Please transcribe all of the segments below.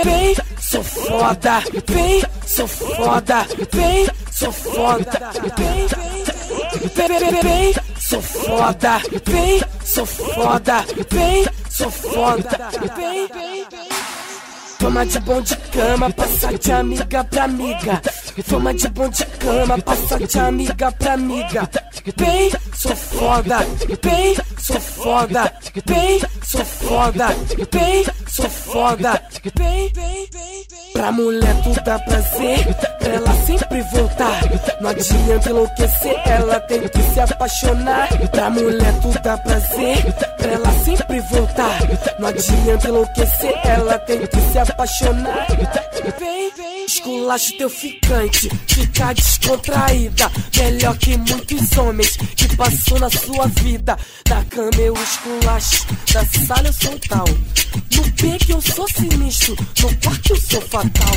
Vem, sou foda, vem, sou foda, vem, sou foda, vem, sou foda, vem, sou foda, vem, sou foda, vem. Fama de bom de cama, passa de amiga pra amiga. Fama de bom de cama, passa de amiga pra amiga. Vem, sou foda, vem, sou foda, vem, sou foda, vem, sou foda, vem. Pra mulher tu dá prazer, pra ela sempre voltar. Não adianta enlouquecer, ela tem que se apaixonar. Pra mulher tu dá prazer, pra ela sempre voltar. Não adianta enlouquecer, ela tem que se apaixonar. Vem, esculacha teu ficante, fica descontraída. Melhor que muitos homens que passou na sua vida. Na cama eu esculacho, na sala eu sou tal. No pique eu sou sinistro, no quarto eu sou fatal.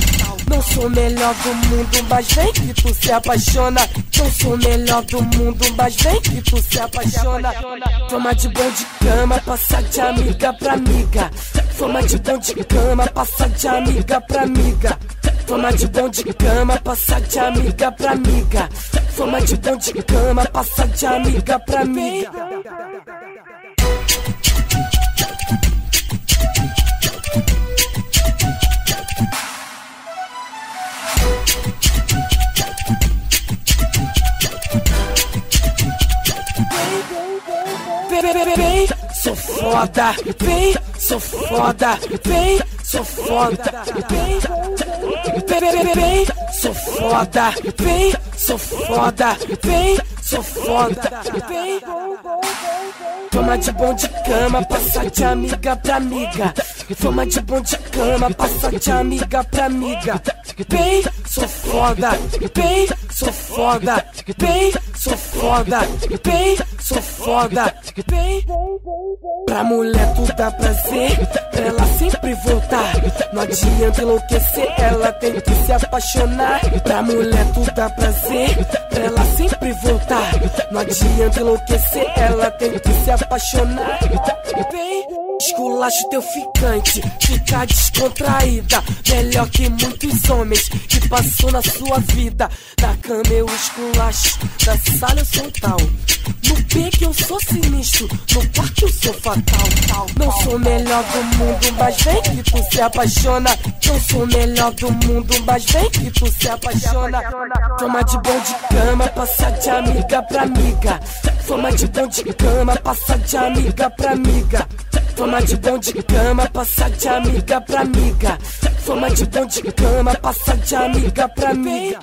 Não sou o melhor do mundo, mas vem que tu se apaixona. Não sou o melhor do mundo, mas vem que tu se apaixona. Fama de bom de cama, passa de amiga pra amiga. Fama de bom de cama, passa de amiga pra amiga. Fama de bom de cama, passa de amiga pra amiga. Fama de bom de cama, passa de amiga pra amiga. Vem, sou foda, vem, sou foda, vem, sou foda, vem, sou foda, vem, sou foda, vem, sou foda, vem. Fama de bom de cama, passa de amiga pra amiga. Fama de bom de cama, passa de amiga pra amiga. Vem, sou foda, vem, sou foda, vem, sou foda, vem, sou foda, vem. Pra mulher tu dá prazer, pra ela sempre voltar. Não adianta enlouquecer, ela tem que se apaixonar. Pra mulher tu dá prazer, pra ela sempre voltar. Não adianta enlouquecer, ela tem que se apaixonar. Vem, esculacha teu ficante, fica descontraída. Melhor que muitos homens que passou na sua vida. Na cama eu esculacho, na sala eu sou tal. No pique eu sou sinistro, no quarto eu sou fatal. Não sou o melhor do mundo, mas vem que tu se apaixona. Não sou o melhor do mundo, mas vem que tu se apaixona. Fama de bom de cama, passa de amiga pra amiga. Fama de bom de cama, passa de amiga pra amiga. Fama de bom de cama, passa de amiga pra amiga. Fama de bom de cama, passa de amiga pra amiga.